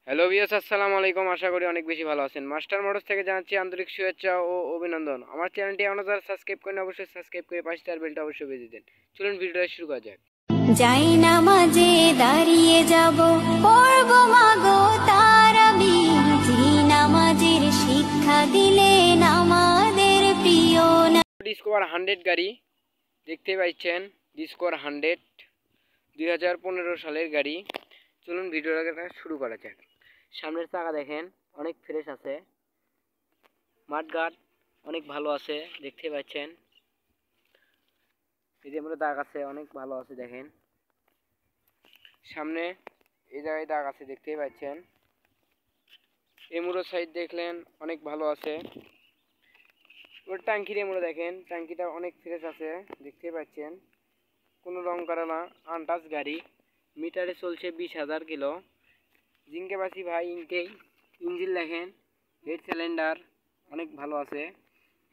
Hello viewers, আসসালামু আলাইকুম। আশা করি অনেক বেশি ভালো আছেন। মাস্টার মোটরস থেকে জানাচ্ছি আন্তরিক শুভেচ্ছা ও অভিনন্দন। আমার চ্যানেলটি এখনো যারা সাবস্ক্রাইব করেন অবশ্যই সাবস্ক্রাইব করে পাশে থাকা বেলটা অবশ্যই বেজে দেন। চলুন ভিডিওটা শুরু করা যাক। যাই নামাজে দাঁড়িয়ে যাব, পড়ব মাগো তারাবির, যে নামাজের শিক্ষা দিলেন আমাদের প্রিয় ডিসকভার 100 গাড়ি দেখতে পাচ্ছেন। ডিসকভার 100 2015 সালের গাড়ি। চলুন ভিডিওটা শুরু করা যাক। সামনের চাকা দেখেন অনেক ফ্রেশ আছে, মাঠঘাট অনেক ভালো আছে দেখতে পাচ্ছেন। এই যে দাগ আছে অনেক ভালো আছে দেখেন, সামনে এই জায়গায় দাগ আছে দেখতেই পাচ্ছেন। এমুরো সাইড দেখলেন অনেক ভালো আছে। ওর ট্যাঙ্কির এমুরো দেখেন, ট্যাঙ্কিটা অনেক ফ্রেশ আছে দেখতেই পাচ্ছেন, কোনো রং করা না, আনটাচ গাড়ি। মিটারে চলছে 20,000 কিলো। জিঙ্কে বাসি ভাই ইনটেই। ইঞ্জিন দেখেন, হেড সিলিন্ডার অনেক ভালো আছে।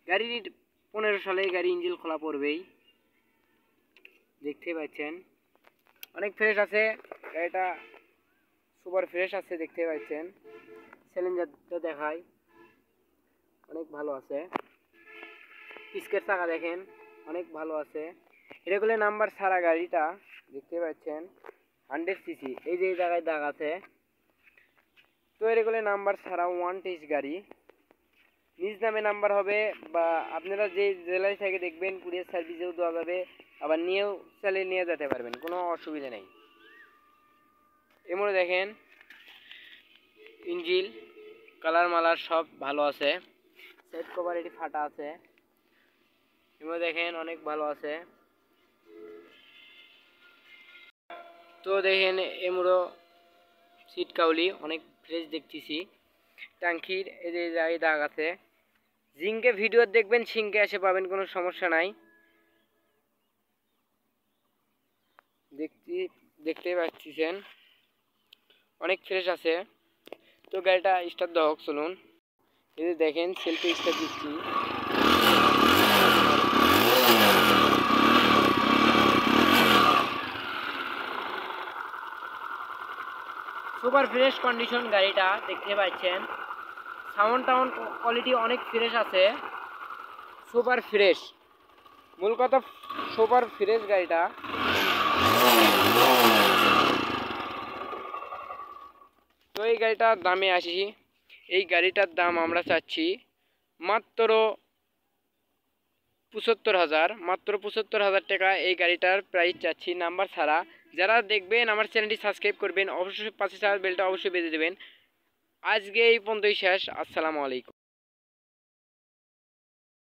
গাড়ির 15 সালে গাড়ি ইঞ্জিন খোলা পড়বেই দেখতে পাচ্ছেন, অনেক ফ্রেশ আছে গাড়িটা, সুপার ফ্রেশ আছে দেখতে পাচ্ছেন। সিলিন্ডারটা দেখাই অনেক ভালো আছে। পিসকের চাকা দেখেন অনেক ভালো আছে। এটা করলে নাম্বার ছাড়া গাড়িটা দেখতে পাচ্ছেন, 100 সিসি। এই যে এই জায়গায় দাগ আছে, তো এটা করলে নাম্বার ছাড়া 120 গাড়ি। নিজ নামে নাম্বার হবে, বা আপনারা যে জেলায় থেকে দেখবেন কুরিয়ার সার্ভিসেও দেওয়া যাবে, আবার নিয়েও চালিয়ে নিয়ে যেতে পারবেন, কোনো অসুবিধা নেই। এমন দেখেন ইঞ্জিন কালার মালার সব ভালো আছে। সেট কভার এটি ফাটা আছে, এমন দেখেন অনেক ভালো আছে। তো দেখেন এমুরো সিট কাউলি অনেক ফ্রেশ দেখতেছি। ট্যাঙ্কির এই যে দাগ আছে। জিঙ্কে ভিডিও দেখবেন, সিঙ্কে এসে পাবেন, কোনো সমস্যা নাই। দেখতে পাচ্ছেন অনেক ফ্রেশ আছে। তো গাড়িটা স্টার্ট দেওয়া হোক, চলুন। এই যে দেখেন সেলফি স্টার্ট দিচ্ছি। সুপার ফ্রেশ কন্ডিশন গাড়িটা দেখতে পাচ্ছেন। সাউন্ড টাউন কোয়ালিটি অনেক ফ্রেশ আছে, সুপার ফ্রেশ। মূল কথা সুপার ফ্রেশ গাড়িটা। তো এই গাড়িটার দামে আসি। এই গাড়িটার দাম আমরা চাচ্ছি মাত্র 75,000, মাত্র 75,000 টাকা এই গাড়িটার প্রাইস চাচ্ছি নাম্বার ছাড়া। যারা দেখবেন আমার চ্যানেলটি সাবস্ক্রাইব করবেন, অবশ্যই পাশে থাকা বেলটা অবশ্যই বেজে দেবেন। আজকে এই পর্যন্তই শেষ। আসসালামু আলাইকুম।